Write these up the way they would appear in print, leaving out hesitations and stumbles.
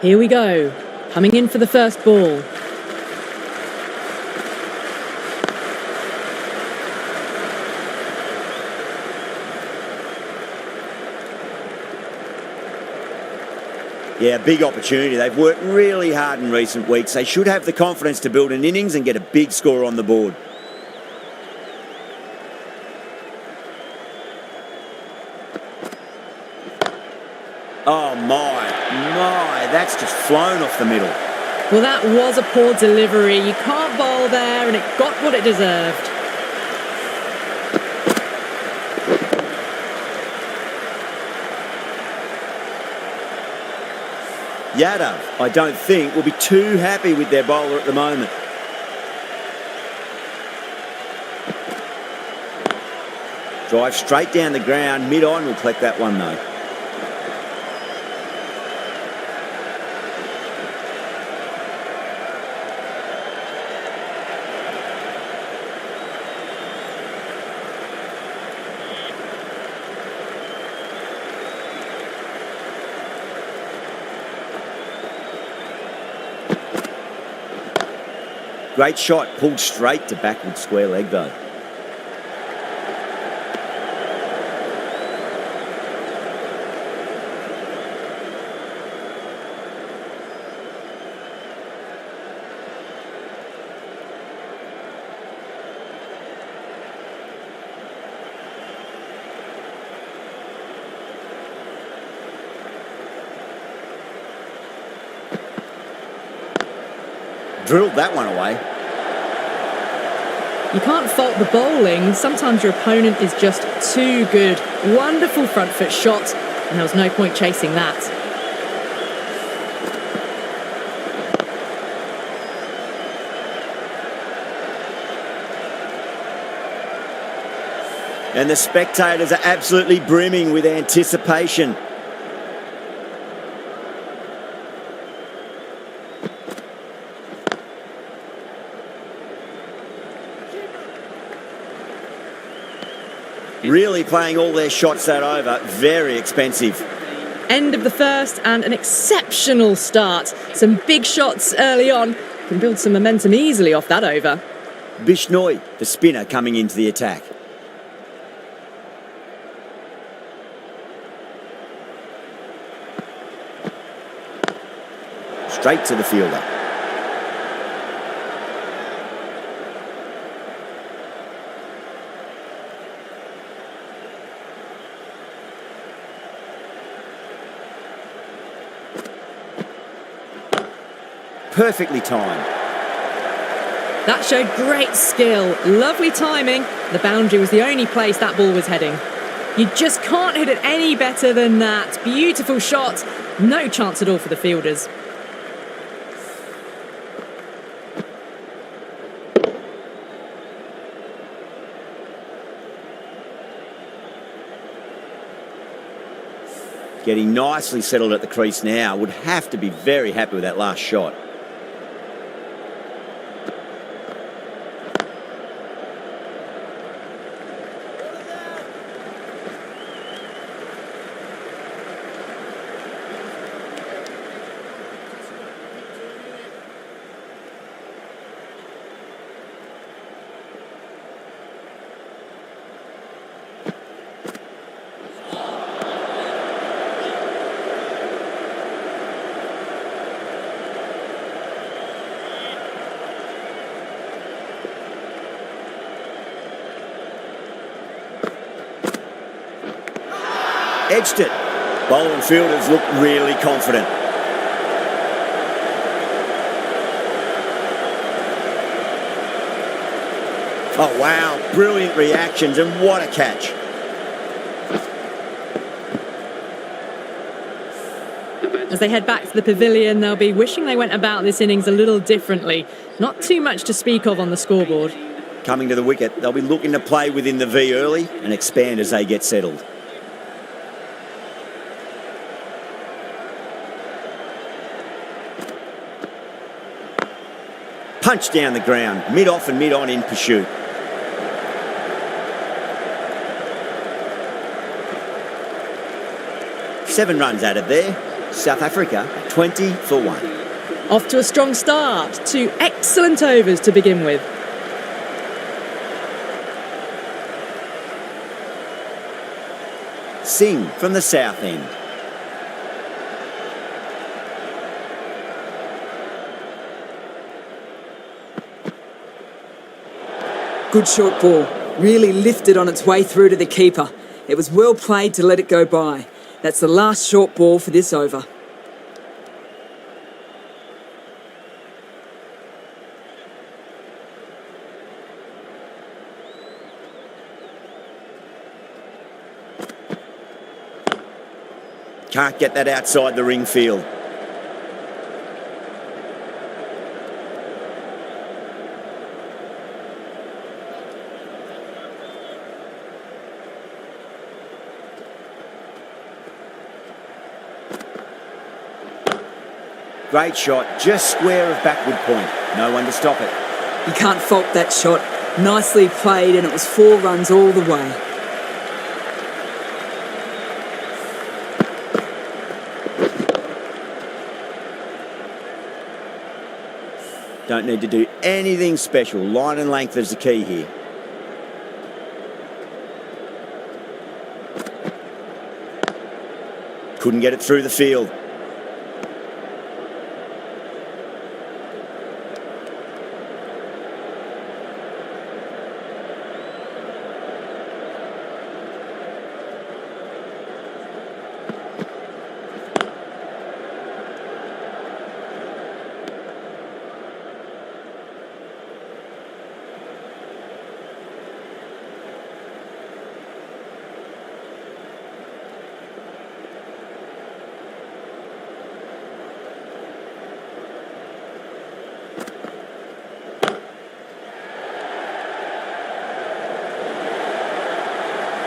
Here we go. Coming in for the first ball. Yeah, big opportunity. They've worked really hard in recent weeks. They should have the confidence to build an innings and get a big score on the board. Oh, my, that's just flown off the middle. Well, that was a poor delivery. You can't bowl there, and it got what it deserved. Yadav, I don't think, will be too happy with their bowler at the moment. Drive straight down the ground, mid-on, will collect that one though. Great shot, pulled straight to backward square leg though. Drilled that one away. You can't fault the bowling. Sometimes your opponent is just too good. Wonderful front foot shot, and there was no point chasing that. And the spectators are absolutely brimming with anticipation. Really playing all their shots that over. Very expensive. End of the first and an exceptional start. Some big shots early on. Can build some momentum easily off that over. Bishnoi, the spinner, coming into the attack. Straight to the fielder. Perfectly timed. That showed great skill. Lovely timing. The boundary was the only place that ball was heading. You just can't hit it any better than that. Beautiful shot. No chance at all for the fielders. Getting nicely settled at the crease now. Would have to be very happy with that last shot. Edged it. Bowler and fielders look really confident. Oh, wow. Brilliant reactions, and what a catch. As they head back to the pavilion, they'll be wishing they went about this innings a little differently. Not too much to speak of on the scoreboard. Coming to the wicket, they'll be looking to play within the V early and expand as they get settled. Punch down the ground, mid-off and mid-on in pursuit. Seven runs added there. South Africa 20 for 1. Off to a strong start. 2 excellent overs to begin with. Singh from the south end. Good short ball. Really lifted on its way through to the keeper. It was well played to let it go by. That's the last short ball for this over. Can't get that outside the ring field. Great shot, just square of backward point. No one to stop it. You can't fault that shot. Nicely played, and it was 4 runs all the way. Don't need to do anything special. Line and length is the key here. Couldn't get it through the field.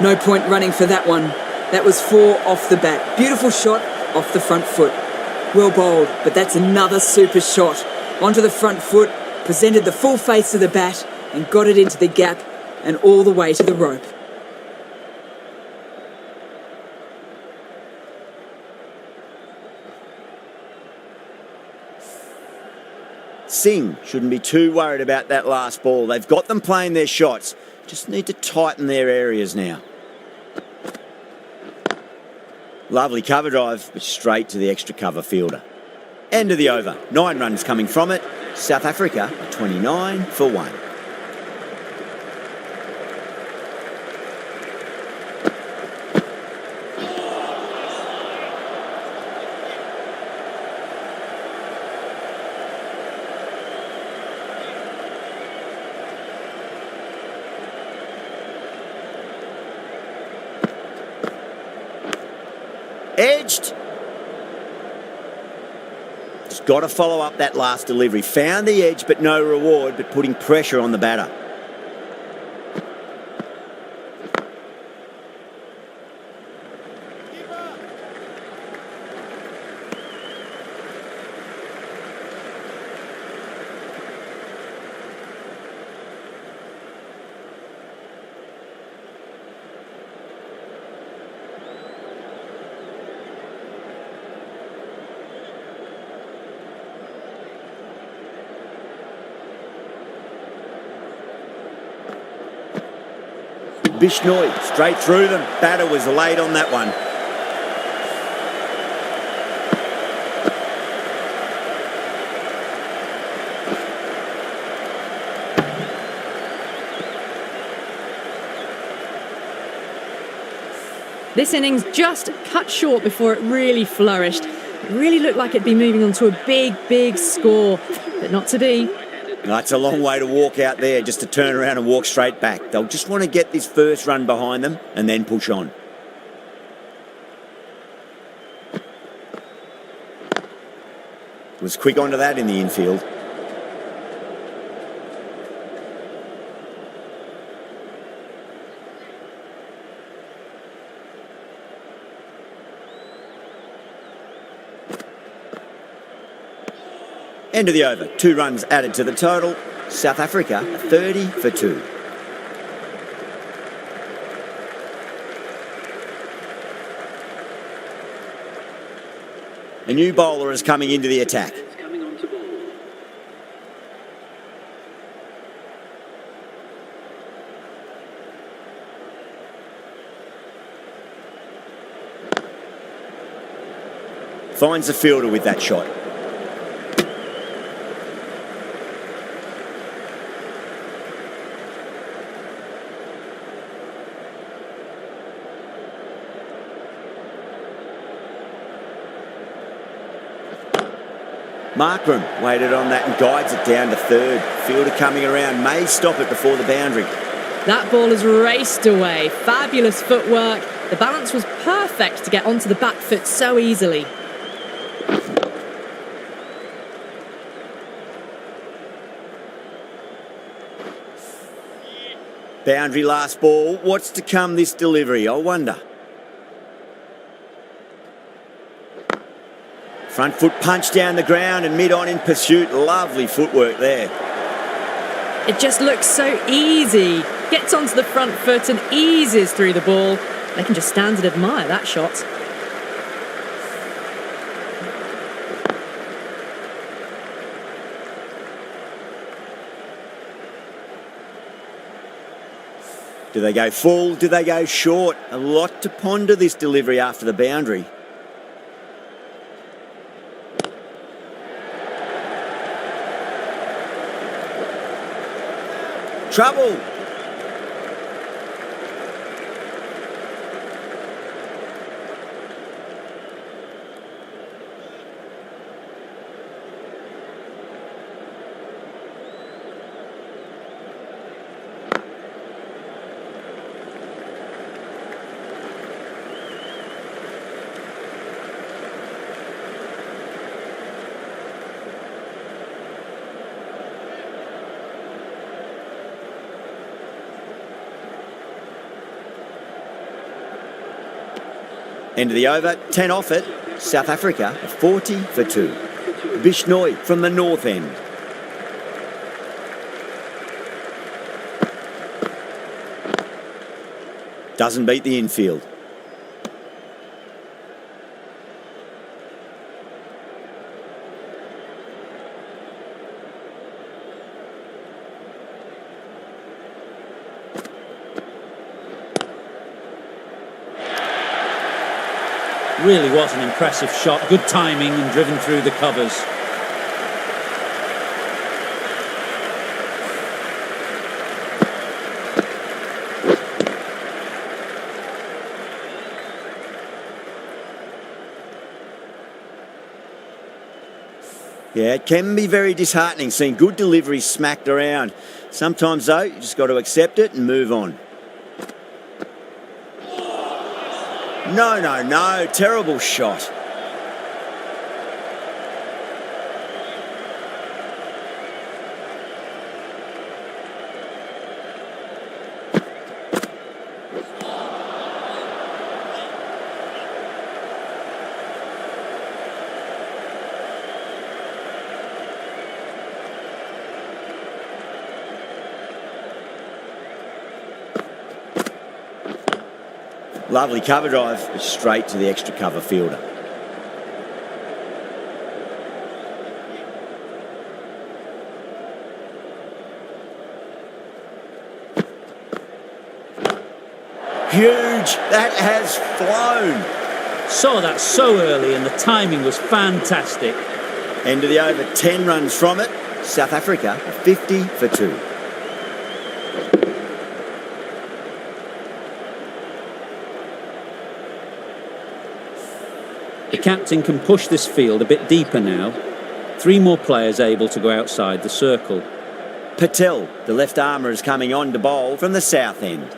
No point running for that one. That was 4 off the bat. Beautiful shot off the front foot. Well bowled, but that's another super shot. Onto the front foot, presented the full face of the bat and got it into the gap and all the way to the rope. Singh shouldn't be too worried about that last ball. They've got them playing their shots. Just need to tighten their areas now. Lovely cover drive, but straight to the extra cover fielder. End of the over. 9 runs coming from it. South Africa 29 for 1. Edged. Just got to follow up that last delivery. Found the edge, but no reward, but putting pressure on the batter. Bishnoi straight through them. Batter was late on that one. This innings just cut short before it really flourished. It really looked like it'd be moving on to a big, big score, but not to be. That's a long way to walk out there, just to turn around and walk straight back. They'll just want to get this first run behind them and then push on. Was quick onto that in the infield. End of the over. 2 runs added to the total. South Africa 30 for 2. A new bowler is coming into the attack. Finds the fielder with that shot. Markram waited on that and guides it down to third. Fielder coming around, may stop it before the boundary. That ball has raced away. Fabulous footwork. The balance was perfect to get onto the back foot so easily. Boundary last ball. What's to come this delivery, I wonder? Front foot punch down the ground and mid-on in pursuit. Lovely footwork there. It just looks so easy. Gets onto the front foot and eases through the ball. They can just stand and admire that shot. Do they go full? Do they go short? A lot to ponder this delivery after the boundary. Trouble. End of the over, 10 off it. South Africa, 40 for 2. Bishnoi from the north end. Doesn't beat the infield. Really was an impressive shot. Good timing and driven through the covers. Yeah, it can be very disheartening seeing good deliveries smacked around. Sometimes, though, you just got to accept it and move on. No. Terrible shot. Lovely cover drive, but straight to the extra cover fielder. Huge! That has flown. Saw that so early and the timing was fantastic. End of the over, 10 runs from it. South Africa, 50 for 2. The captain can push this field a bit deeper now. 3 more players able to go outside the circle. Patel, the left armour, is coming on to bowl from the south end.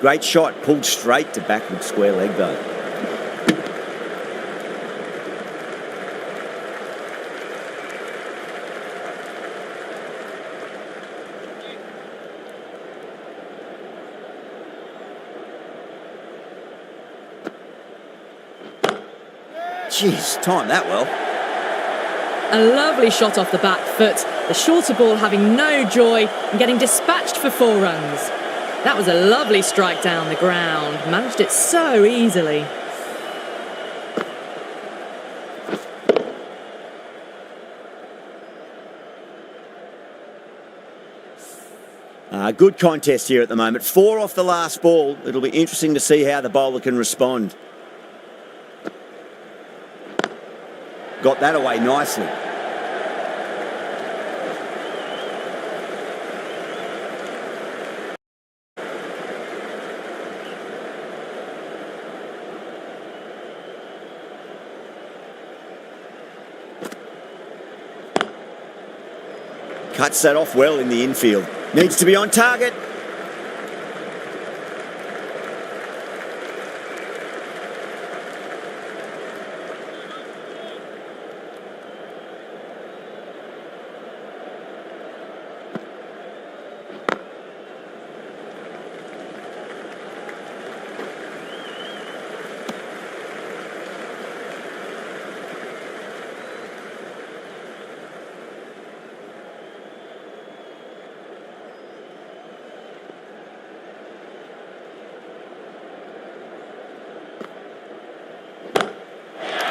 Great shot, pulled straight to backward square leg though. Jeez, timed that well. A lovely shot off the back foot. The shorter ball having no joy and getting dispatched for 4 runs. That was a lovely strike down the ground. Managed it so easily. Good contest here at the moment. 4 off the last ball. It'll be interesting to see how the bowler can respond. Got that away nicely. Cuts that off well in the infield. Needs to be on target.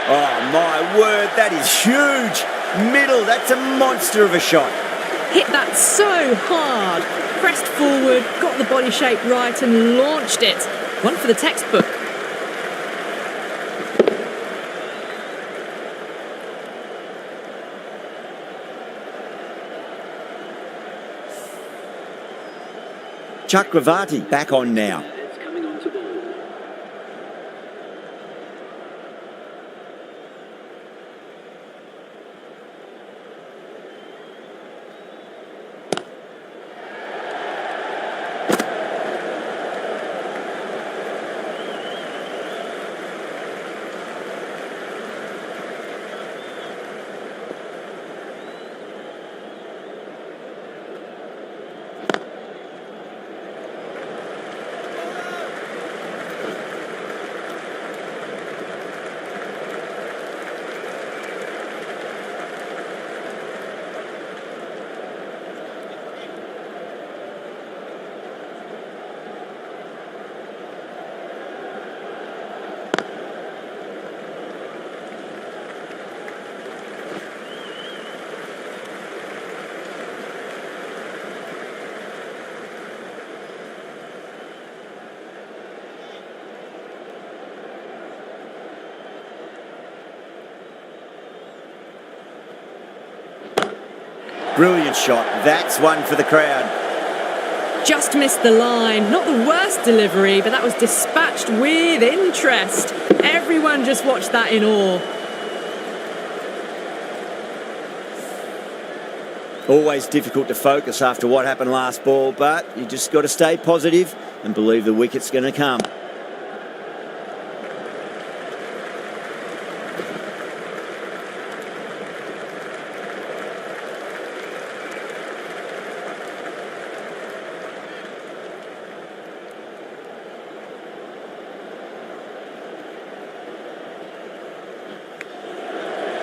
Oh, my word, that is huge. Middle, that's a monster of a shot. Hit that so hard. Pressed forward, got the body shape right and launched it. One for the textbook. Chakravarti back on now. Brilliant shot. That's one for the crowd. Just missed the line. Not the worst delivery, but that was dispatched with interest. Everyone just watched that in awe. Always difficult to focus after what happened last ball, but you just got to stay positive and believe the wicket's going to come.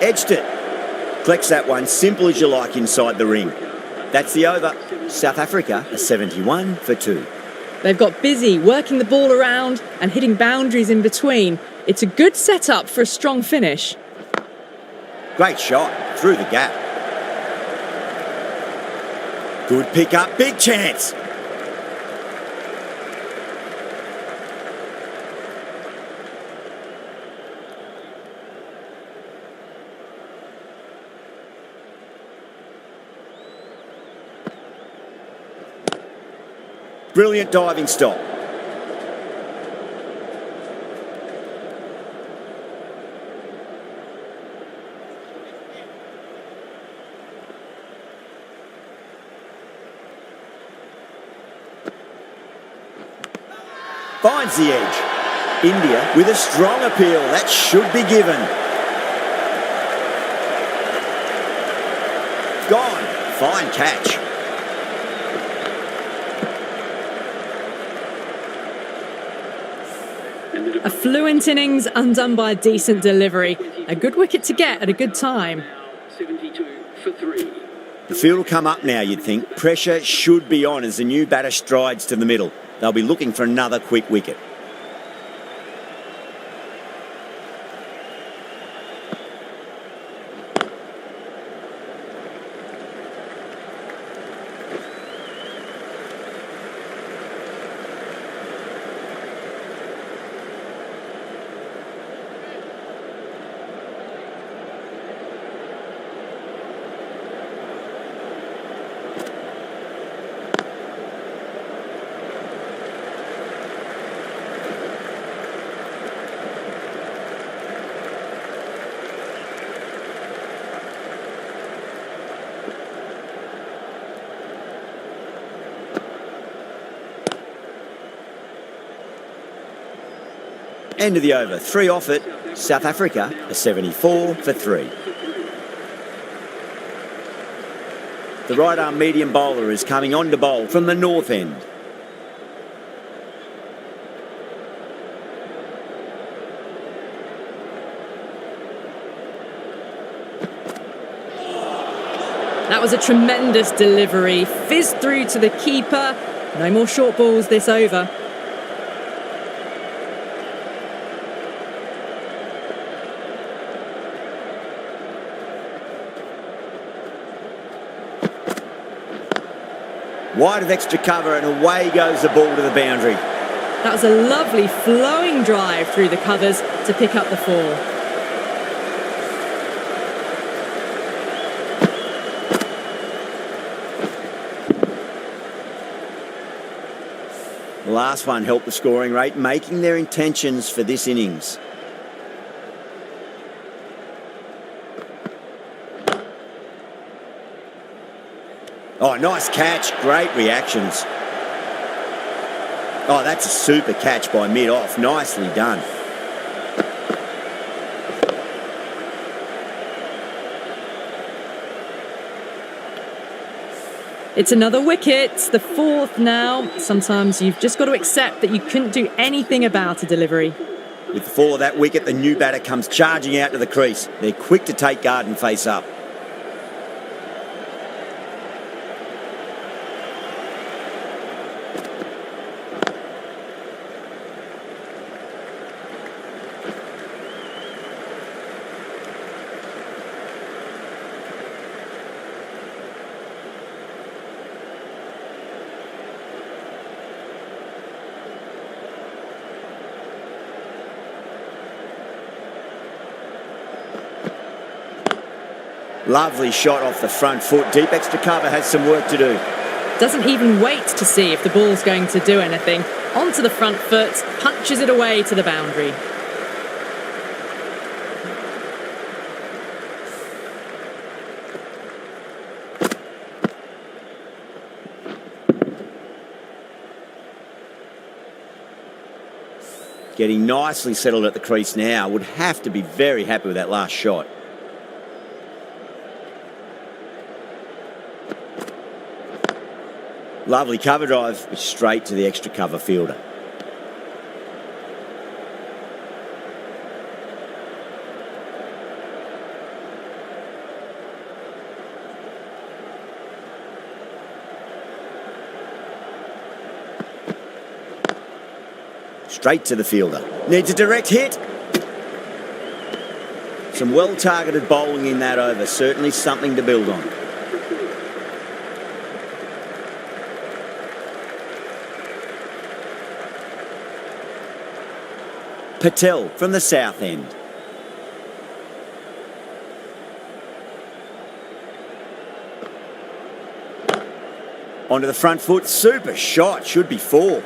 Edged it. Collects that one, simple as you like inside the ring. That's the over. South Africa are 71 for 2. They've got busy working the ball around and hitting boundaries in between. It's a good setup for a strong finish. Great shot through the gap. Good pick up, big chance. Brilliant diving stop. Finds the edge. India with a strong appeal. That should be given. Gone. Fine catch. A fluent innings undone by a decent delivery. A good wicket to get at a good time. 72 for 3. The field will come up now, you'd think. Pressure should be on as the new batter strides to the middle. They'll be looking for another quick wicket. End of the over. 3 off it. South Africa are 74 for 3. The right arm medium bowler is coming on to bowl from the north end. That was a tremendous delivery. Fizzed through to the keeper. No more short balls this over. Wide of extra cover and away goes the ball to the boundary. That was a lovely flowing drive through the covers to pick up the 4. The last one helped the scoring rate, making their intentions for this innings. Oh, nice catch. Great reactions. Oh, that's a super catch by mid-off. Nicely done. It's another wicket, the 4th now. Sometimes you've just got to accept that you couldn't do anything about a delivery. With the fall of that wicket, the new batter comes charging out to the crease. They're quick to take guard and face up. Lovely shot off the front foot. Deep extra cover has some work to do. Doesn't even wait to see if the ball's going to do anything. Onto the front foot, punches it away to the boundary. Getting nicely settled at the crease now. Would have to be very happy with that last shot. Lovely cover drive, but straight to the extra cover fielder. Straight to the fielder. Needs a direct hit. Some well-targeted bowling in that over. Certainly something to build on. Patel from the south end. Onto the front foot. Super shot. Should be 4.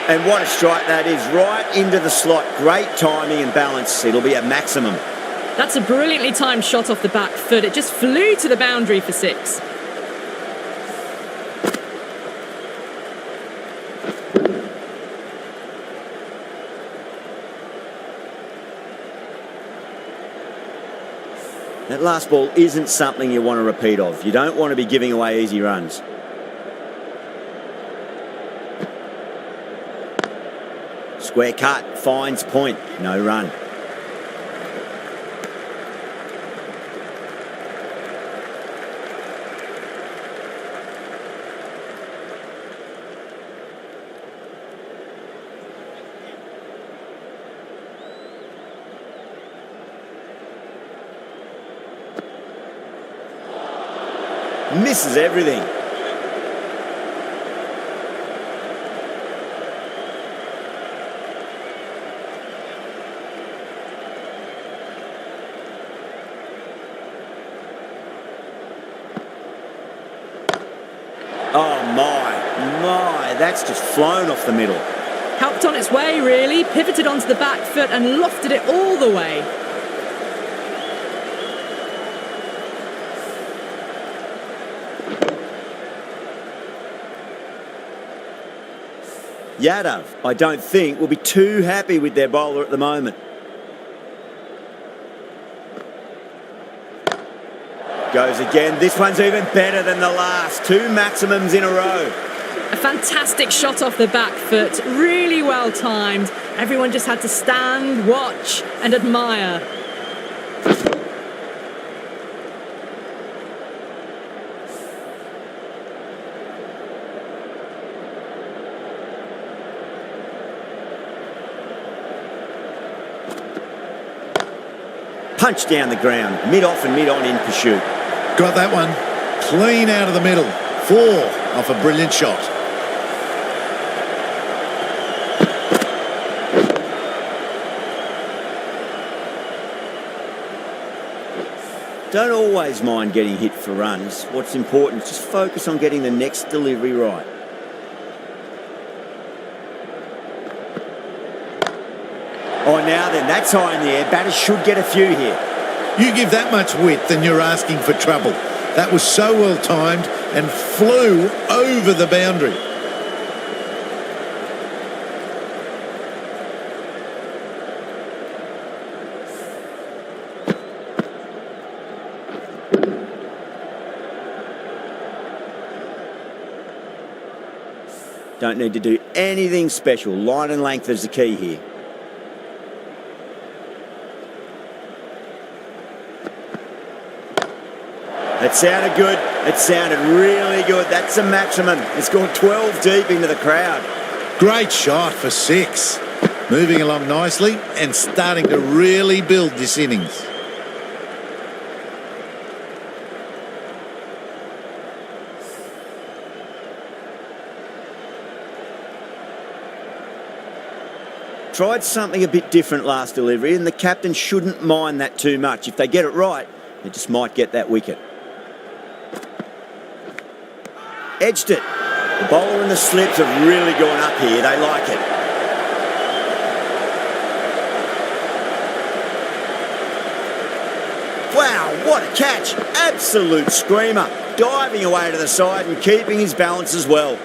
And what a strike that is, right into the slot. Great timing and balance. It'll be a maximum. That's a brilliantly timed shot off the back foot. It just flew to the boundary for 6. That last ball isn't something you want to repeat of. You don't want to be giving away easy runs. Square cut, finds point, no run. Misses everything. Oh my, that's just flown off the middle. Helped on its way, really. Pivoted onto the back foot and lofted it all the way. Yadav, I don't think, will be too happy with their bowler at the moment. Goes again. This one's even better than the last. 2 maximums in a row. A fantastic shot off the back foot. Really well timed. Everyone just had to stand, watch and admire. Punch down the ground, mid-off and mid-on in pursuit. Got that one. Clean out of the middle. 4 off a brilliant shot. Don't always mind getting hit for runs. What's important is just focus on getting the next delivery right. Oh, now then, that's high in the air. Batters should get a few here. You give that much width and you're asking for trouble. That was so well timed and flew over the boundary. Don't need to do anything special. Line and length is the key here. It sounded good. It sounded really good. That's a maximum. It's gone 12 deep into the crowd. Great shot for 6. Moving along nicely and starting to really build this innings. Tried something a bit different last delivery, and the captain shouldn't mind that too much. If they get it right, they just might get that wicket. Edged it. The bowler and the slips have really gone up here. They like it. Wow, what a catch. Absolute screamer. Diving away to the side and keeping his balance as well.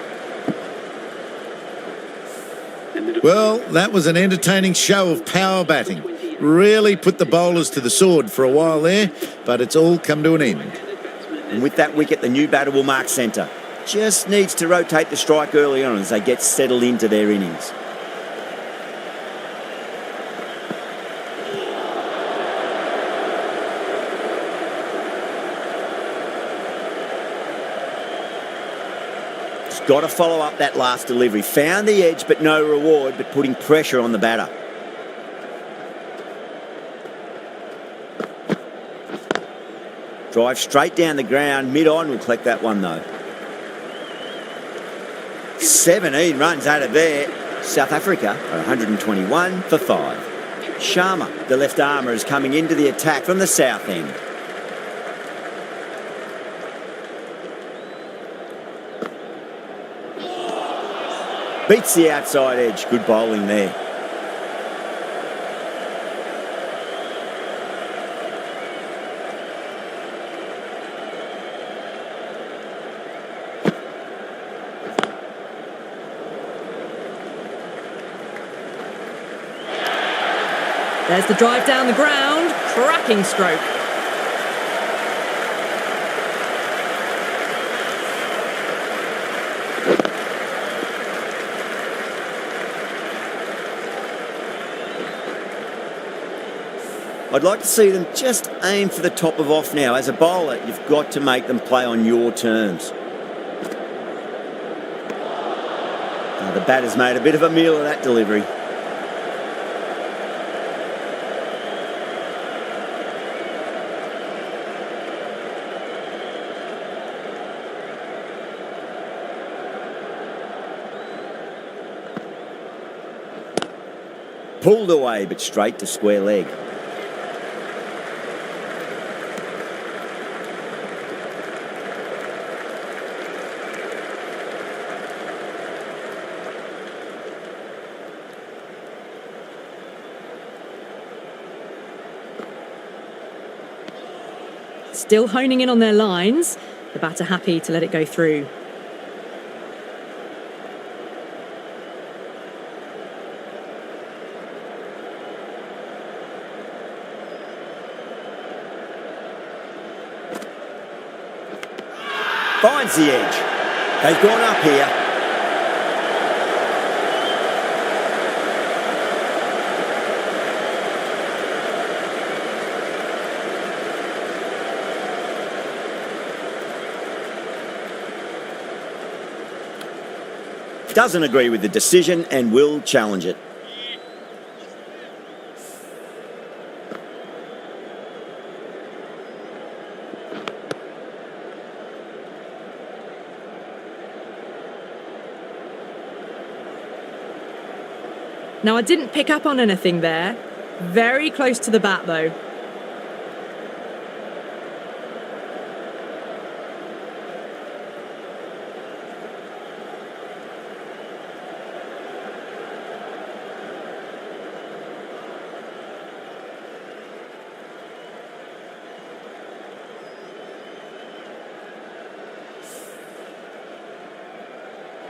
Well, that was an entertaining show of power batting. Really put the bowlers to the sword for a while there, but it's all come to an end. And with that wicket, the new batter will mark centre. Just needs to rotate the strike early on as they get settled into their innings. Just got to follow up that last delivery. Found the edge, but no reward, but putting pressure on the batter. Drive straight down the ground, mid-on, will collect that one though. 17 runs out of there. South Africa are 121 for 5. Sharma, the left armour, is coming into the attack from the south end. Beats the outside edge. Good bowling there. There's the drive down the ground. Cracking stroke. I'd like to see them just aim for the top of off now. As a bowler, you've got to make them play on your terms. Now, the batter's made a bit of a meal of that delivery. Pulled away, but straight to square leg. Still honing in on their lines. The batter happy to let it go through. Finds the edge. They've gone up here. Doesn't agree with the decision and will challenge it. Now, I didn't pick up on anything there. Very close to the bat, though.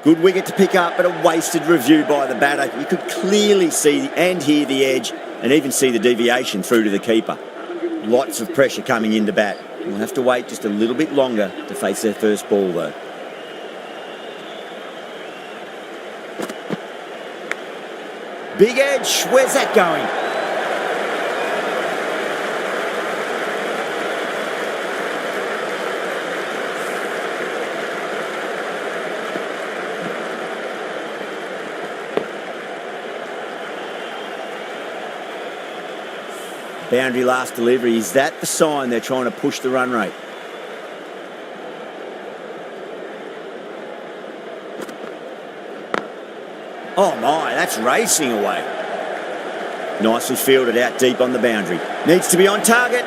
Good wicket to pick up, but a wasted review by the batter. You could clearly see and hear the edge and even see the deviation through to the keeper. Lots of pressure coming into bat. We'll have to wait just a little bit longer to face their first ball, though. Big edge. Where's that going? Boundary last delivery. Is that the sign they're trying to push the run rate? Oh my, that's racing away. Nicely fielded out deep on the boundary. Needs to be on target.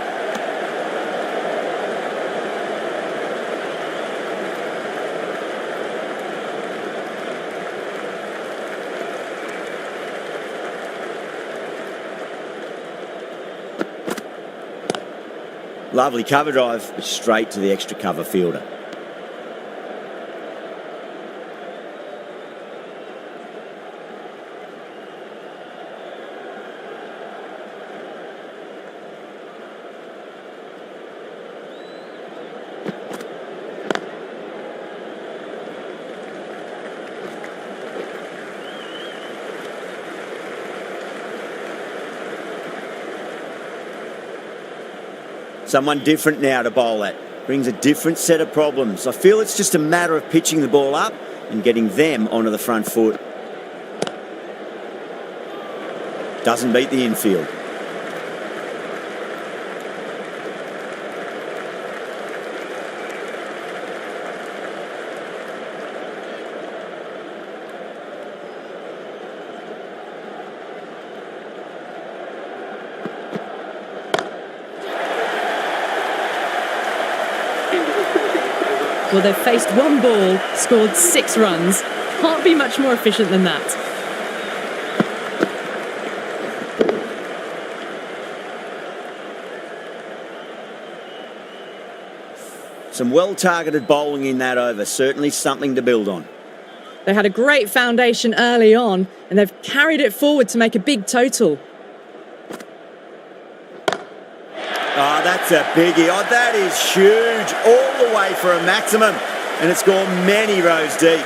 Lovely cover drive, but straight to the extra cover fielder. Someone different now to bowl at. Brings a different set of problems. I feel it's just a matter of pitching the ball up and getting them onto the front foot. Doesn't beat the infield. Well, they've faced one ball, scored 6 runs. Can't be much more efficient than that. Some well-targeted bowling in that over. Certainly something to build on. They had a great foundation early on, and they've carried it forward to make a big total. Oh, that's a biggie. Oh, that is huge. All the way for a maximum. And it's gone many rows deep.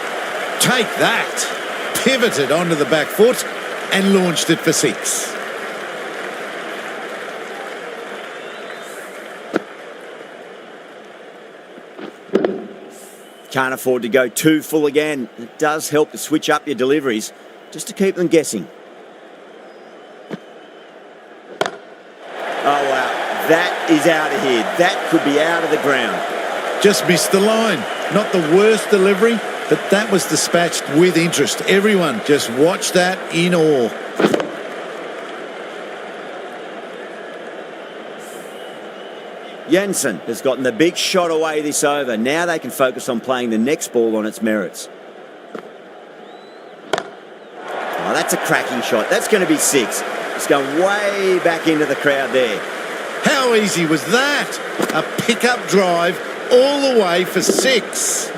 Take that. Pivoted onto the back foot and launched it for 6. Can't afford to go too full again. It does help to switch up your deliveries just to keep them guessing. Oh, wow. That is out of here. That could be out of the ground. Just missed the line. Not the worst delivery, but that was dispatched with interest. Everyone just watched that in awe. Jensen has gotten the big shot away this over. Now they can focus on playing the next ball on its merits. Oh, that's a cracking shot. That's going to be 6. It's going way back into the crowd there. How easy was that? A pickup drive all the way for 6.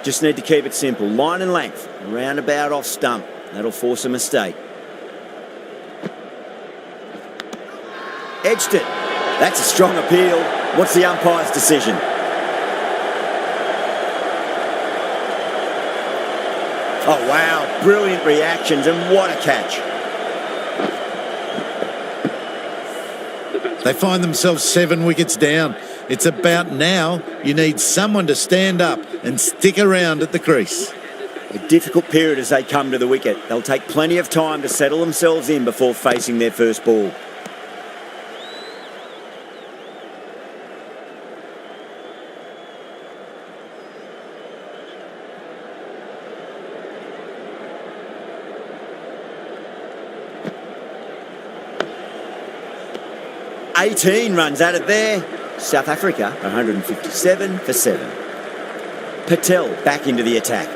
Just need to keep it simple. Line and length, roundabout off stump. That'll force a mistake. Edged it. That's a strong appeal. What's the umpire's decision? Oh, wow. Brilliant reactions, and what a catch. They find themselves 7 wickets down. It's about now you need someone to stand up and stick around at the crease. A difficult period as they come to the wicket. They'll take plenty of time to settle themselves in before facing their first ball. "18 runs added there. South Africa 157 for 7. Patel back into the attack.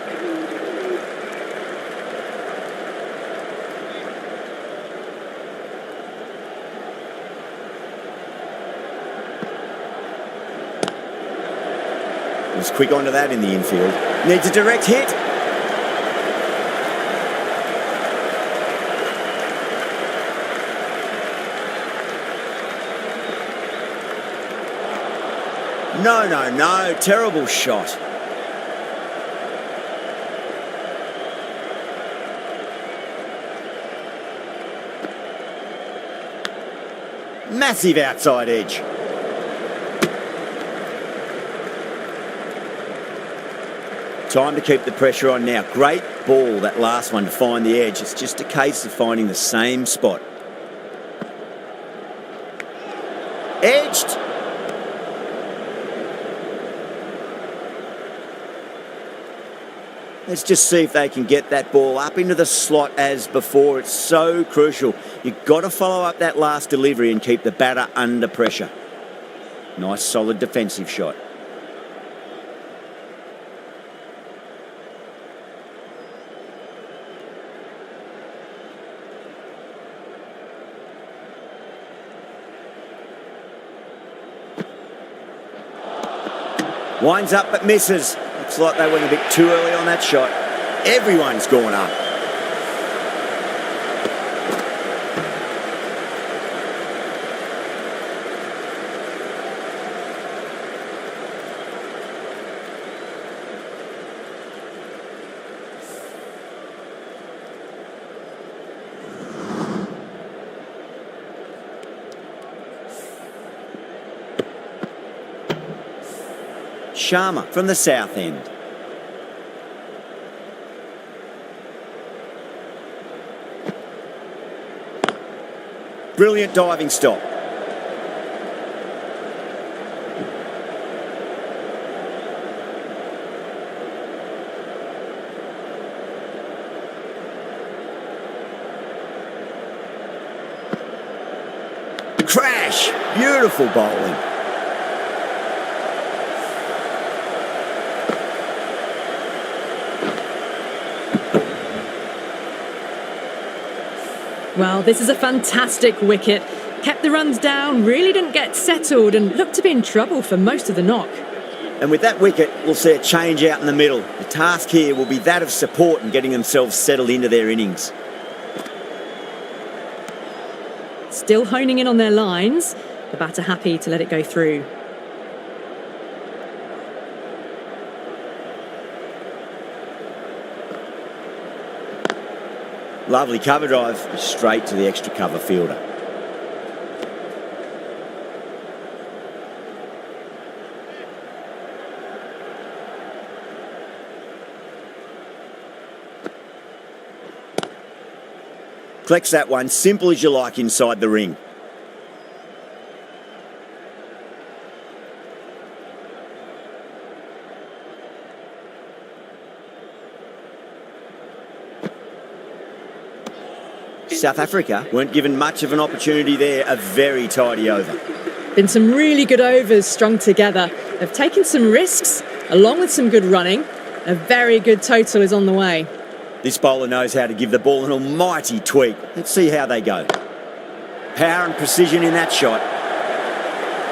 Was quick onto that in the infield. Needs a direct hit. No. Terrible shot. Massive outside edge. Time to keep the pressure on now. Great ball, that last one, to find the edge. It's just a case of finding the same spot. Edged. Let's just see if they can get that ball up into the slot as before. It's so crucial. You've got to follow up that last delivery and keep the batter under pressure. Nice, solid defensive shot. Winds up but misses. Looks like they went a bit too early on that shot. Everyone's gone up. Sharma from the south end. Brilliant diving stop. Crash! Beautiful bowling. Well, this is a fantastic wicket. Kept the runs down, really didn't get settled and looked to be in trouble for most of the knock. And with that wicket, we'll see a change out in the middle. The task here will be that of support and getting themselves settled into their innings. Still honing in on their lines. The batter happy to let it go through. Lovely cover drive, straight to the extra cover fielder. Collects that one, simple as you like inside the ring. South Africa weren't given much of an opportunity there, a very tidy over. Been some really good overs strung together. They've taken some risks, along with some good running. A very good total is on the way. This bowler knows how to give the ball an almighty tweak. Let's see how they go. Power and precision in that shot.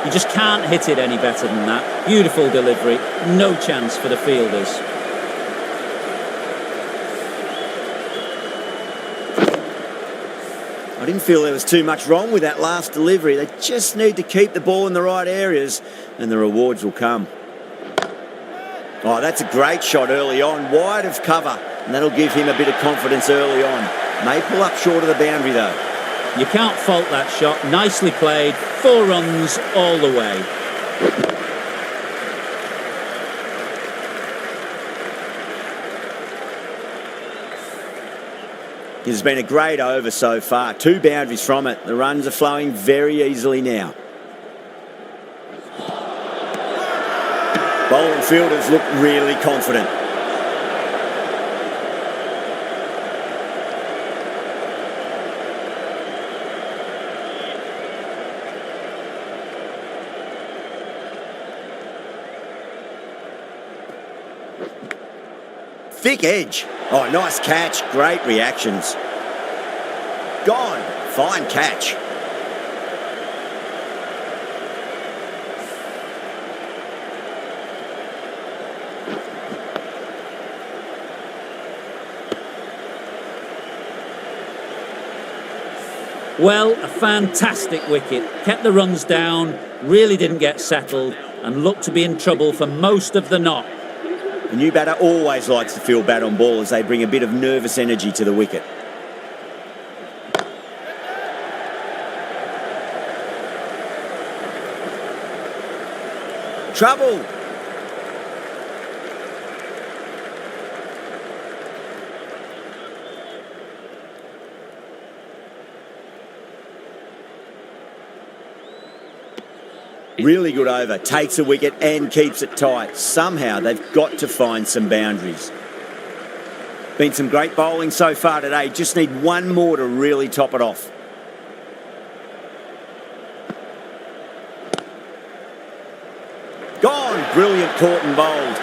You just can't hit it any better than that. Beautiful delivery. No chance for the fielders. I didn't feel there was too much wrong with that last delivery. They just need to keep the ball in the right areas and the rewards will come. Oh, that's a great shot early on, wide of cover, and that'll give him a bit of confidence early on. May pull up short of the boundary though. You can't fault that shot. Nicely played. 4 runs all the way. It has been a great over so far. 2 boundaries from it. The runs are flowing very easily now. Bowling fielders look really confident. Thick edge. Oh, nice catch. Great reactions. Gone. Fine catch. Well, a fantastic wicket. Kept the runs down, really didn't get settled, and looked to be in trouble for most of the knock. The new batter always likes to feel bad on ball as they bring a bit of nervous energy to the wicket. Trouble. Really good over, takes a wicket and keeps it tight. Somehow they've got to find some boundaries. Been some great bowling so far today, just need one more to really top it off. Gone, brilliant caught and bowled.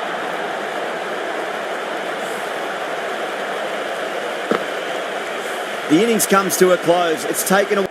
The innings comes to a close, it's taken away.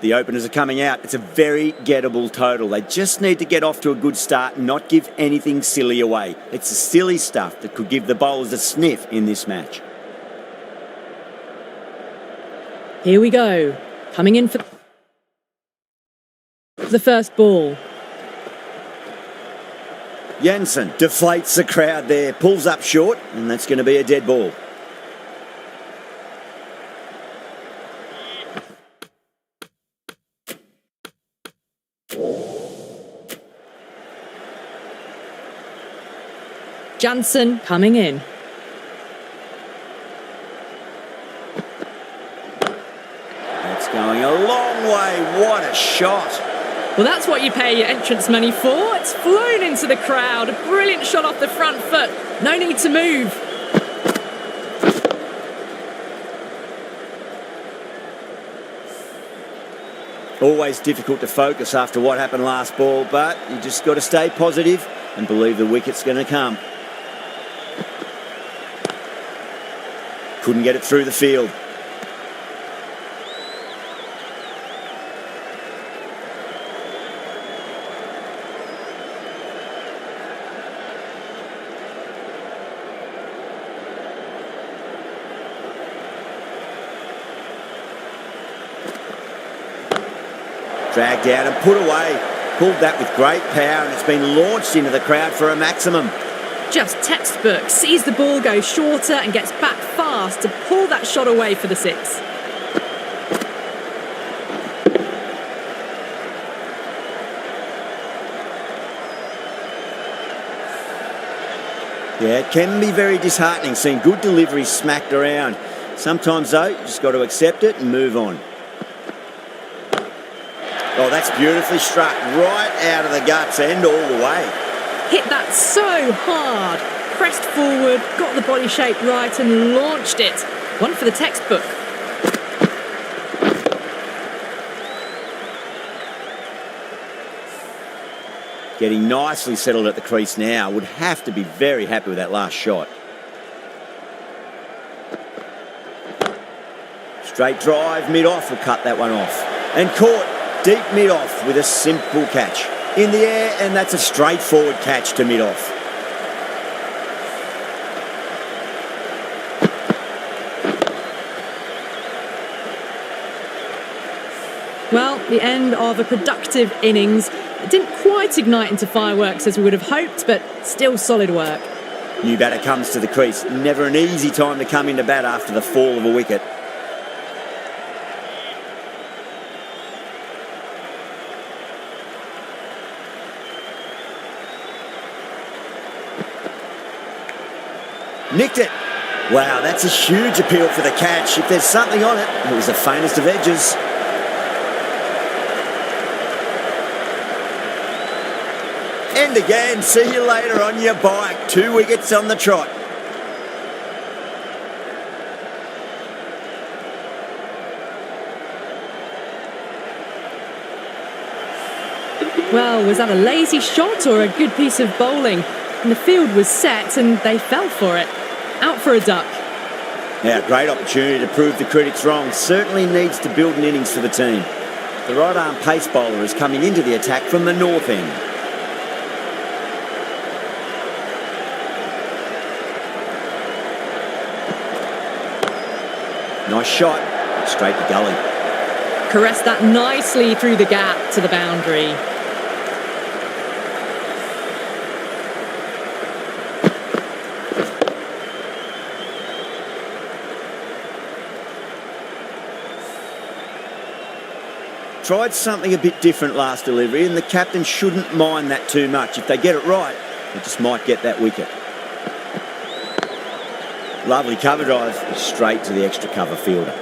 The openers are coming out. It's a very gettable total. They just need to get off to a good start and not give anything silly away. It's the silly stuff that could give the bowlers a sniff in this match. Here we go. Coming in for the first ball. Jansen deflates the crowd there, pulls up short, and that's going to be a dead ball. Jansen coming in. That's going a long way. What a shot. Well, that's what you pay your entrance money for. It's flown into the crowd. A brilliant shot off the front foot. No need to move. Always difficult to focus after what happened last ball, but you just got to stay positive and believe the wicket's going to come. Couldn't get it through the field. Dragged out and put away. Pulled that with great power and it's been launched into the crowd for a maximum. Just textbook. Sees the ball go shorter and gets back fast to pull that shot away for the 6. Yeah, it can be very disheartening seeing good deliveries smacked around. Sometimes, though, you just got to accept it and move on. Oh, that's beautifully struck right out of the guts and all the way. Hit that so hard. Pressed forward, got the body shape right and launched it. One for the textbook. Getting nicely settled at the crease now. Would have to be very happy with that last shot. Straight drive, mid-off, will cut that one off. And caught deep mid-off with a simple catch. In the air, and that's a straightforward catch to mid-off. Well, the end of a productive innings. It didn't quite ignite into fireworks as we would have hoped, but still solid work. New batter comes to the crease. Never an easy time to come into bat after the fall of a wicket. Nicked it. Wow, that's a huge appeal for the catch. If there's something on it, it was the faintest of edges. And again, see you later on your bike. 2 wickets on the trot. Well, was that a lazy shot or a good piece of bowling? And the field was set and they fell for it. Out for a duck. Now, great opportunity to prove the critics wrong. Certainly needs to build an innings for the team. The right-arm pace bowler is coming into the attack from the north end. Nice shot. Straight to gully. Caressed that nicely through the gap to the boundary. Tried something a bit different last delivery, and the captain shouldn't mind that too much. If they get it right, they just might get that wicket. Lovely cover drive, straight to the extra cover fielder.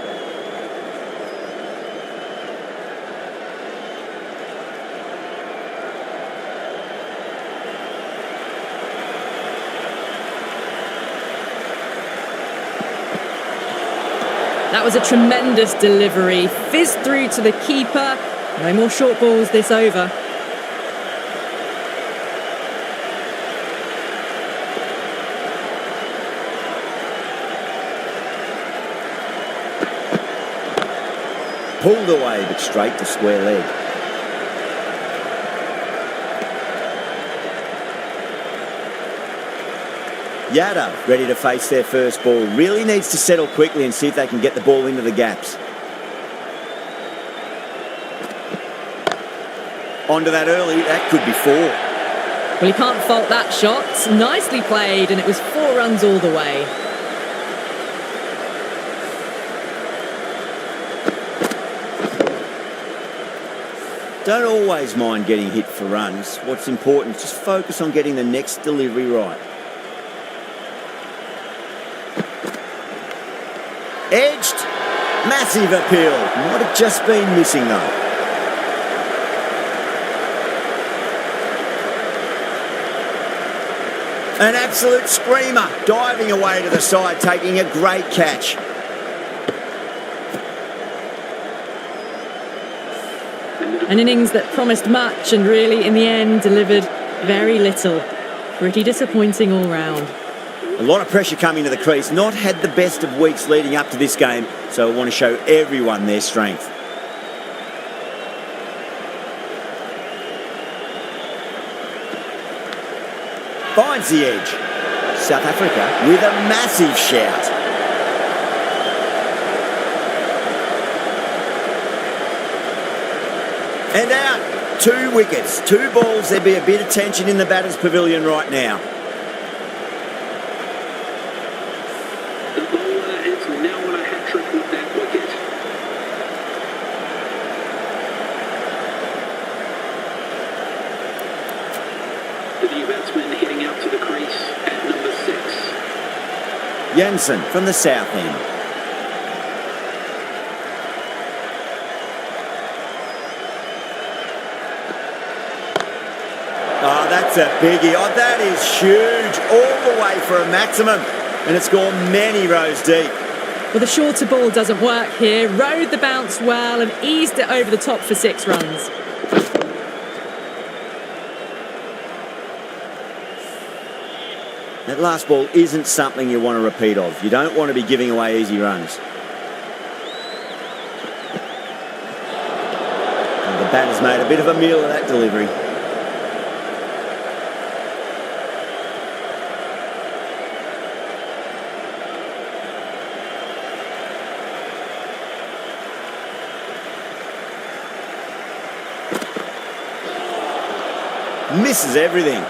That was a tremendous delivery. Fizzed through to the keeper. No more short balls this over. Pulled away, but straight to square leg. Yadav ready to face their first ball. Really needs to settle quickly and see if they can get the ball into the gaps. Onto that early, that could be 4. Well, you can't fault that shot. Nicely played, and it was 4 runs all the way. Don't always mind getting hit for runs. What's important is just focus on getting the next delivery right. Edged. Massive appeal. Might have just been missing though. An absolute screamer. Diving away to the side, taking a great catch. An innings that promised much and really, in the end, delivered very little. Pretty disappointing all round. A lot of pressure coming to the crease. Not had the best of weeks leading up to this game, so I want to show everyone their strength. Finds the edge. South Africa with a massive shout. And out. 2 wickets, 2 balls. There'd be a bit of tension in the batter's pavilion right now. The bowler is now on a hat-trick with that wicket. The new batsman heading out to the crease at number 6. Jensen from the south end. Oh, that's a biggie. Oh, that is huge. All the way for a maximum. And it's gone many rows deep. Well, the shorter ball doesn't work here. Rode the bounce well and eased it over the top for 6 runs. That last ball isn't something you want to repeat of. You don't want to be giving away easy runs. And the batter's made a bit of a meal of that delivery. Misses everything.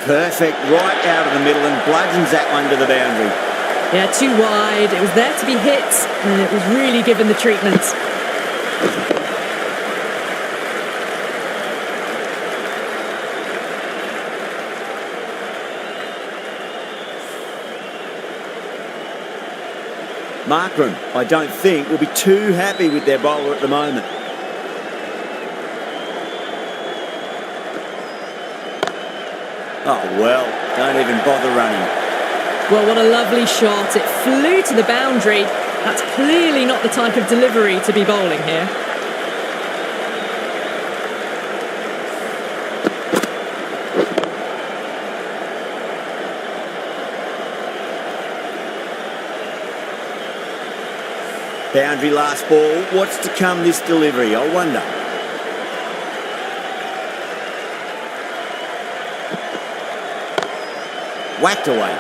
Perfect, right out of the middle, and bludgeons that one to the boundary. Yeah, too wide. It was there to be hit, and it was really given the treatment. Markram, I don't think, will be too happy with their bowler at the moment. Oh, well, don't even bother running. Well, what a lovely shot. It flew to the boundary. That's clearly not the type of delivery to be bowling here. Boundary last ball. What's to come this delivery, I wonder. Whacked away.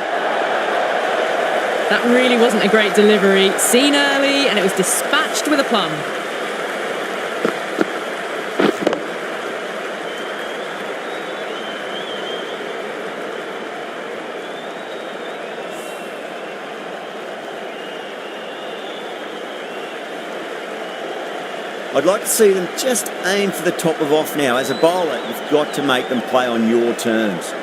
That really wasn't a great delivery. Seen early, and it was dispatched with a plum. I'd like to see them just aim for the top of off now. As a bowler, you've got to make them play on your terms.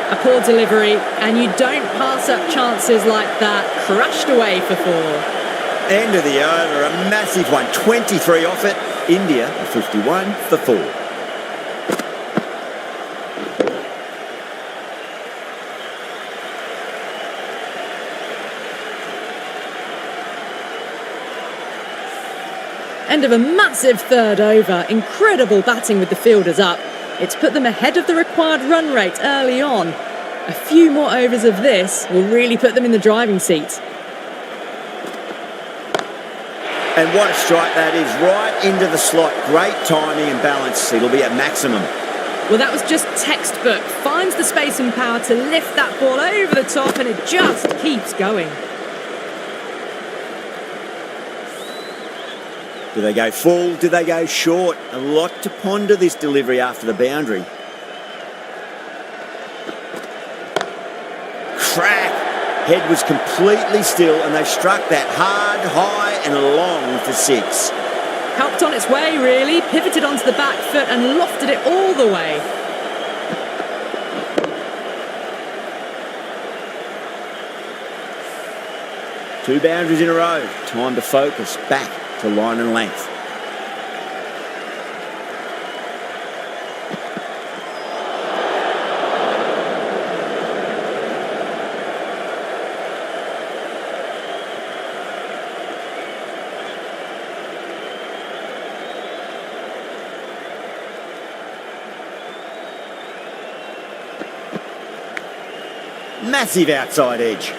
A poor delivery, and you don't pass up chances like that. Crashed away for 4. End of the over, a massive one. 23 off it. India, a 51 for 4. End of a massive 3rd over. Incredible batting with the fielders up. It's put them ahead of the required run rate early on. A few more overs of this will really put them in the driving seat. And what a strike that is, right into the slot. Great timing and balance. It'll be at maximum. Well, that was just textbook. Finds the space and power to lift that ball over the top, and it just keeps going. Do they go full? Do they go short? A lot to ponder this delivery after the boundary. Crack! Head was completely still, and they struck that hard, high and long for 6. Helped on its way, really. Pivoted onto the back foot and lofted it all the way. Two boundaries in a row. Time to focus back to line and length. Massive outside edge.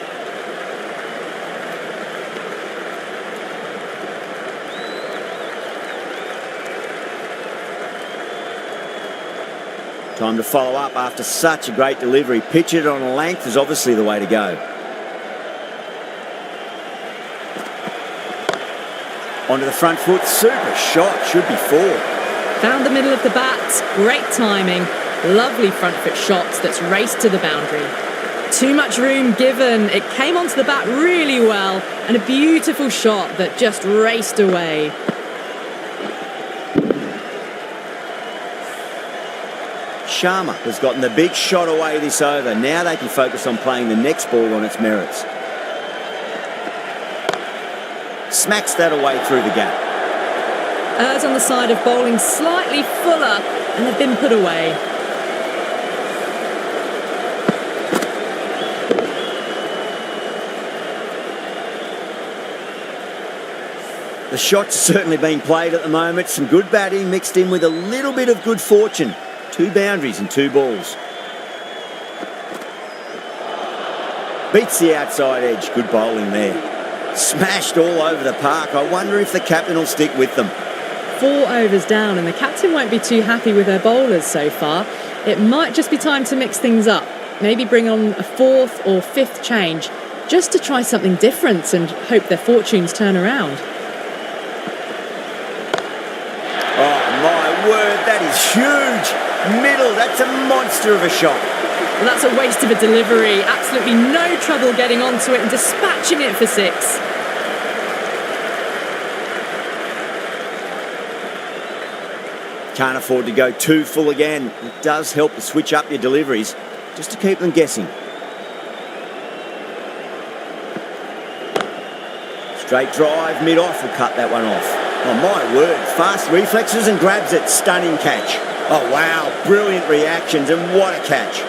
Time to follow up after such a great delivery. Pitch it on a length is obviously the way to go. Onto the front foot. Super shot. Should be 4. Found the middle of the bat, great timing, lovely front foot shot that's raced to the boundary. Too much room given, it came onto the bat really well, and a beautiful shot that just raced away. Sharma has gotten the big shot away this over. Now they can focus on playing the next ball on its merits. Smacks that away through the gap. Errs on the side of bowling slightly fuller, and they've been put away. The shot's certainly being played at the moment. Some good batting mixed in with a little bit of good fortune. 2 boundaries and 2 balls. Beats the outside edge. Good bowling there. Smashed all over the park. I wonder if the captain will stick with them. 4 overs down, and the captain won't be too happy with her bowlers so far. It might just be time to mix things up. Maybe bring on a 4th or 5th change, just to try something different and hope their fortunes turn around. Oh my word, that is huge. Middle, that's a monster of a shot. Well, that's a waste of a delivery. Absolutely no trouble getting onto it and dispatching it for 6. Can't afford to go too full again. It does help to switch up your deliveries, just to keep them guessing. Straight drive, mid-off will cut that one off. Oh my word, fast reflexes and grabs it. Stunning catch. Oh wow, brilliant reactions and what a catch.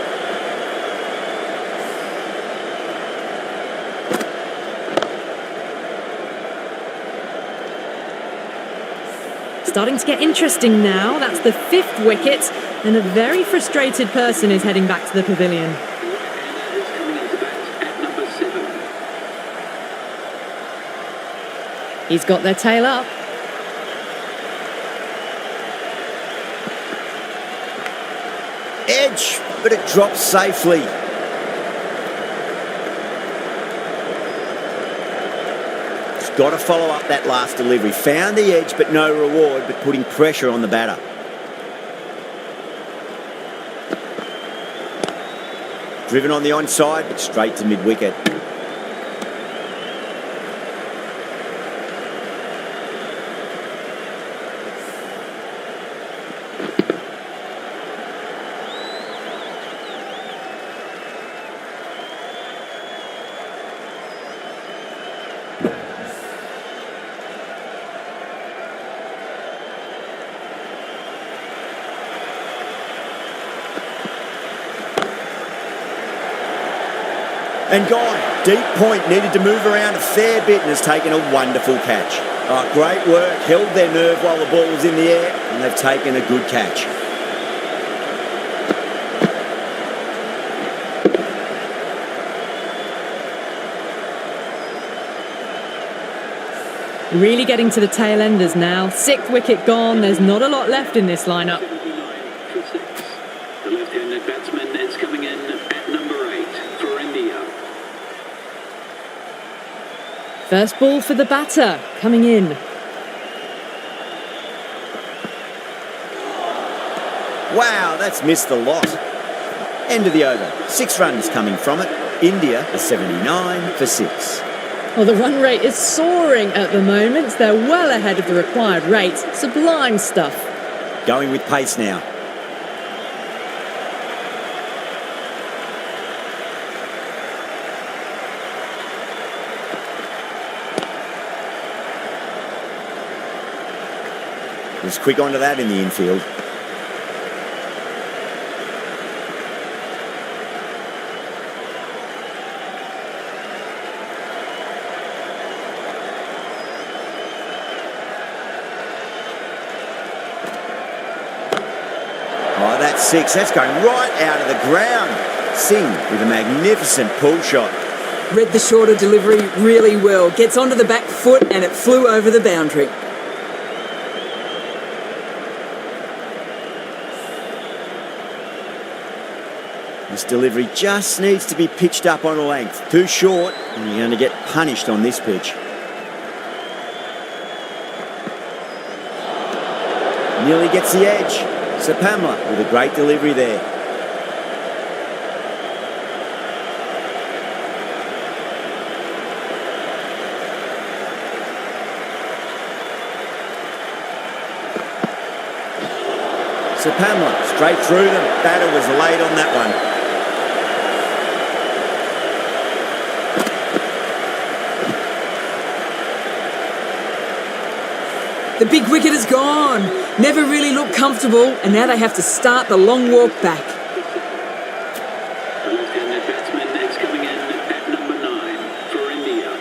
Starting to get interesting now. That's the 5th wicket, and a very frustrated person is heading back to the pavilion. He's got their tail up. Edge, but it drops safely. He's got to follow up that last delivery. Found the edge, but no reward, but putting pressure on the batter. Driven on the onside, but straight to mid-wicket. And gone. Deep point, needed to move around a fair bit and has taken a wonderful catch. Oh, great work, held their nerve while the ball was in the air and they've taken a good catch. Really getting to the tail enders now. 6th wicket gone. There's not a lot left in this lineup. The left-handed batsman is coming in at number 8 for India. First ball for the batter, coming in. Wow, that's missed the lot. End of the over. 6 runs coming from it. India are 79 for 6. Well, the run rate is soaring at the moment. They're well ahead of the required rate. Sublime stuff. Going with pace now. Was quick onto that in the infield. Oh, that's 6. That's going right out of the ground. Singh with a magnificent pull shot. Read the shorter delivery really well. Gets onto the back foot and it flew over the boundary. This delivery just needs to be pitched up on a length. Too short, and you're going to get punished on this pitch. Nearly gets the edge. So Pamela with a great delivery there. So Pamela straight through them. Batter was late on that one. The big wicket is gone. Never really looked comfortable, and now they have to start the long walk back. The left-handed batsman next coming in at number 9 for India.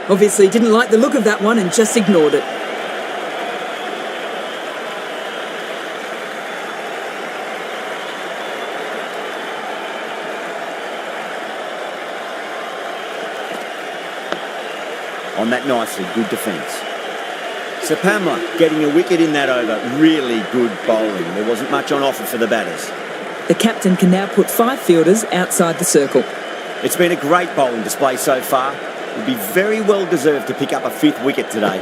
Obviously didn't like the look of that one and just ignored it. On that nicely, good defence. So Pamela getting a wicket in that over. Really good bowling. There wasn't much on offer for the batters. The captain can now put 5 fielders outside the circle. It's been a great bowling display so far. Would be very well deserved to pick up a 5th wicket today.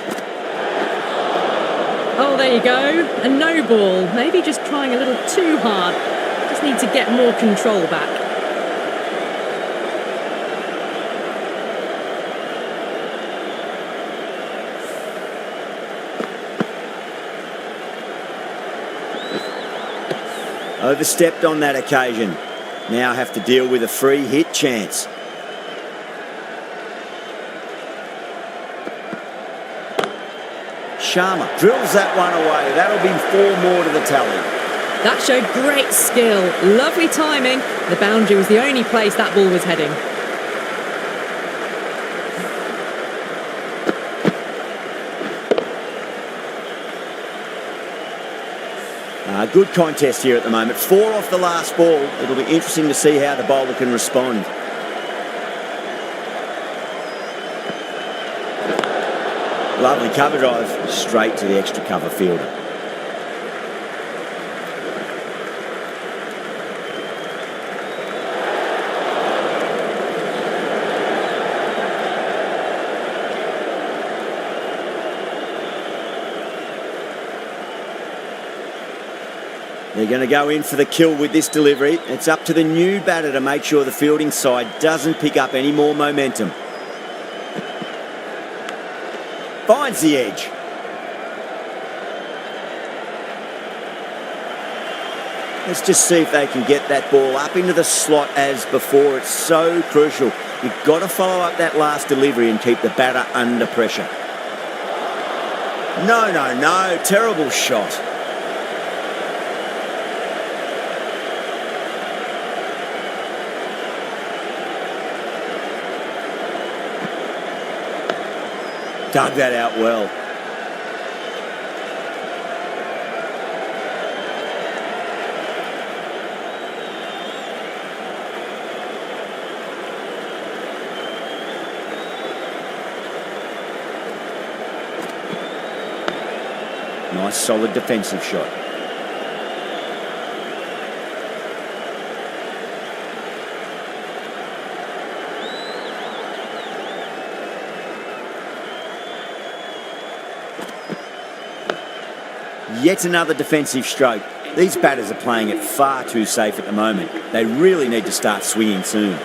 Oh, there you go. A no ball. Maybe just trying a little too hard. Just need to get more control back. Overstepped on that occasion. Now have to deal with a free hit chance. Sharma drills that one away. That'll be 4 more to the tally. That showed great skill. Lovely timing. The boundary was the only place that ball was heading. Good contest here at the moment. 4 off the last ball. It'll be interesting to see how the bowler can respond. Lovely cover drive, straight to the extra cover fielder. They're going to go in for the kill with this delivery. It's up to the new batter to make sure the fielding side doesn't pick up any more momentum. Finds the edge. Let's just see if they can get that ball up into the slot as before. It's so crucial. You've got to follow up that last delivery and keep the batter under pressure. No, no, no. Terrible shot. Dug that out well. Nice solid defensive shot. Yet another defensive stroke. These batters are playing it far too safe at the moment. They really need to start swinging soon.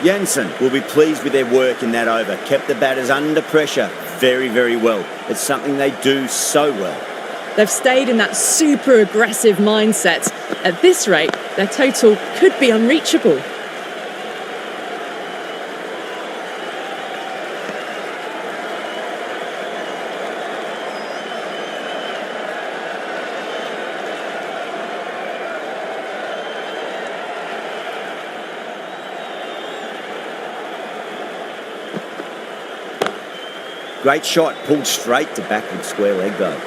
Jansen will be pleased with their work in that over. Kept the batters under pressure very, very well. It's something they do so well. They've stayed in that super aggressive mindset. At this rate, their total could be unreachable. Great shot, pulled straight to backward square leg though.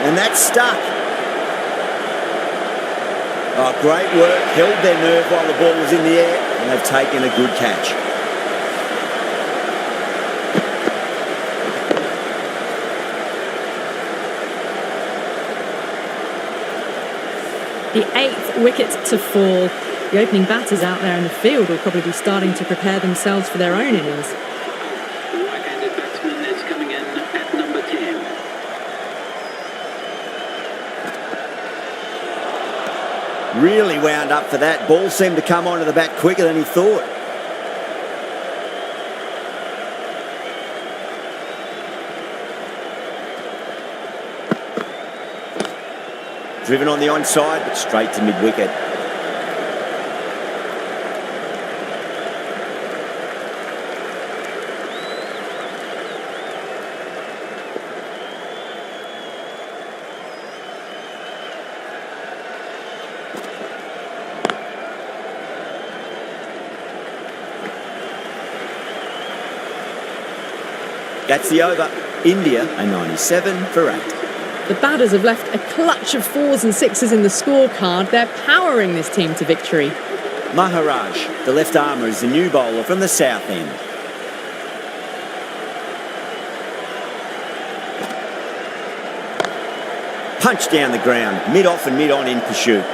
And that's stuck. Oh, great work. Held their nerve while the ball was in the air, and they've taken a good catch. The 8th wicket to fall. The opening batters out there in the field will probably be starting to prepare themselves for their own innings. The right-handed batsman is coming in at number 10. Really wound up for that. Ball seemed to come onto the bat quicker than he thought. Driven on the onside, but straight to mid-wicket. That's the over. India a 97 for 8. The batters have left a clutch of 4s and 6s in the scorecard. They're powering this team to victory. Maharaj, the left armour, is the new bowler from the south end. Punch down the ground, mid-off and mid-on in pursuit.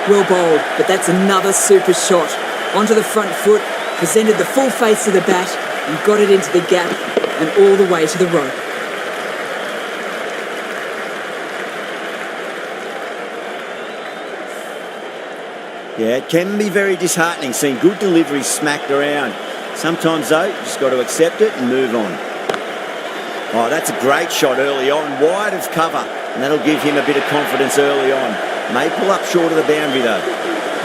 Well bowled, but that's another super shot. Onto the front foot, presented the full face of the bat and got it into the gap and all the way to the rope. Yeah, it can be very disheartening seeing good deliveries smacked around. Sometimes, though, you just got to accept it and move on. Oh, that's a great shot early on, wide of cover, and that'll give him a bit of confidence early on. May pull up short of the boundary, though.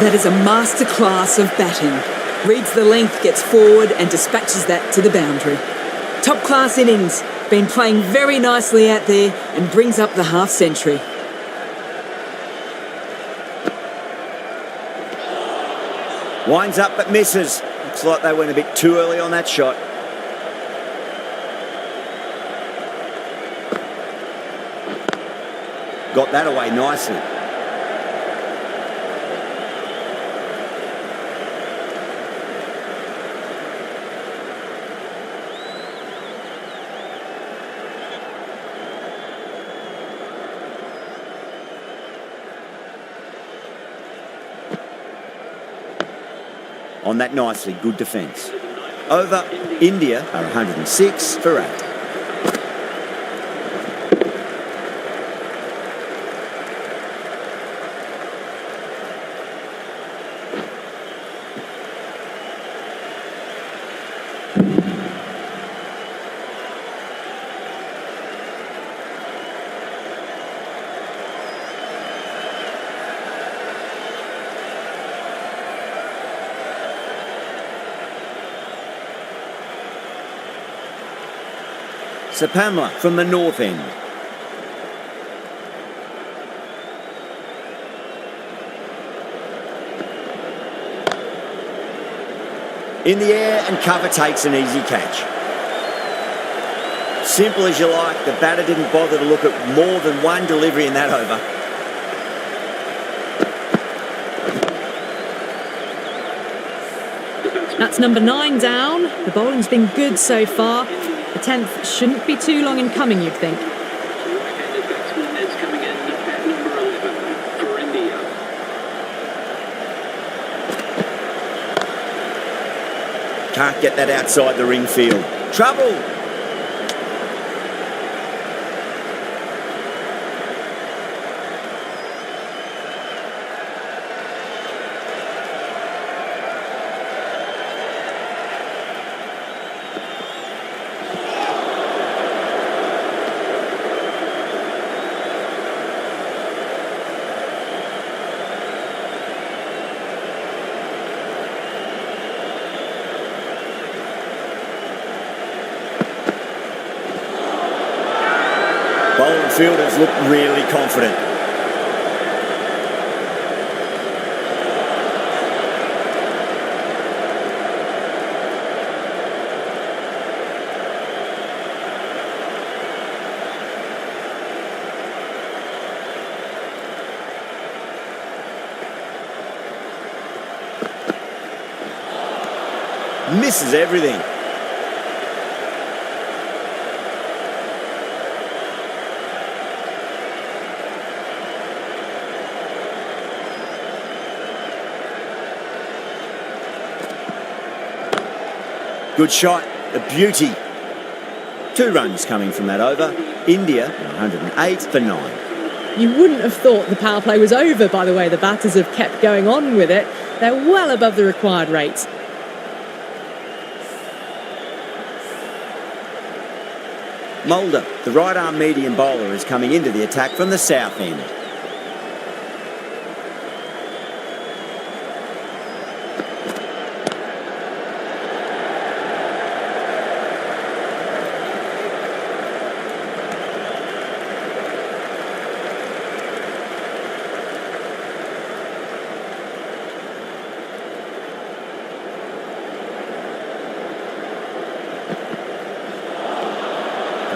That is a masterclass of batting. Reads the length, gets forward and dispatches that to the boundary. Top class innings, been playing very nicely out there and brings up the half century. Winds up but misses. Looks like they went a bit too early on that shot. Got that away nicely. On that nicely, good defence. Over, India are 106 for 8. Pamela from the north end. In the air and cover takes an easy catch. Simple as you like, the batter didn't bother to look at more than one delivery in that over. That's number 9 down. The bowling's been good so far. The 10th shouldn't be too long in coming, you'd think. The right-handed batsman is coming in at number 11 for India. Can't get that outside the ring field. Trouble! Bowler and fielders look really confident. Misses everything. Good shot, a beauty. 2 runs coming from that over. India, 108 for 9. You wouldn't have thought the power play was over by the way the batters have kept going on with it. They're well above the required rate. Mulder, the right-arm medium bowler, is coming into the attack from the south end.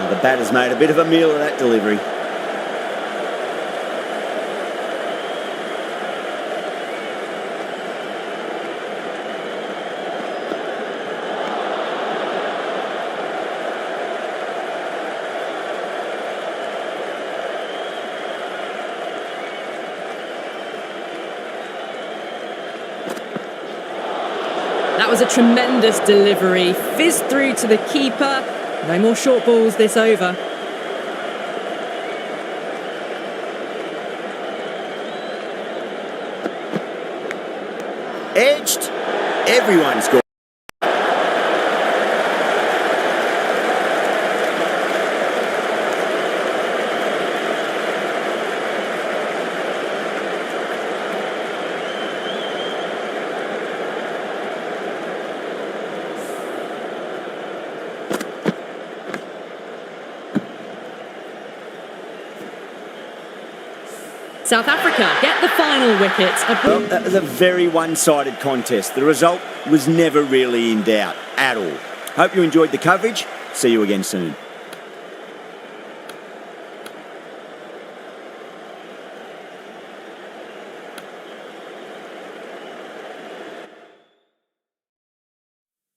The batter's made a bit of a meal of that delivery. That was a tremendous delivery. Fizzed through to the keeper. No more short balls this over. Edged. Everyone's got. South Africa get the final wicket. Well, that was a very one-sided contest. The result was never really in doubt at all. Hope you enjoyed the coverage. See you again soon.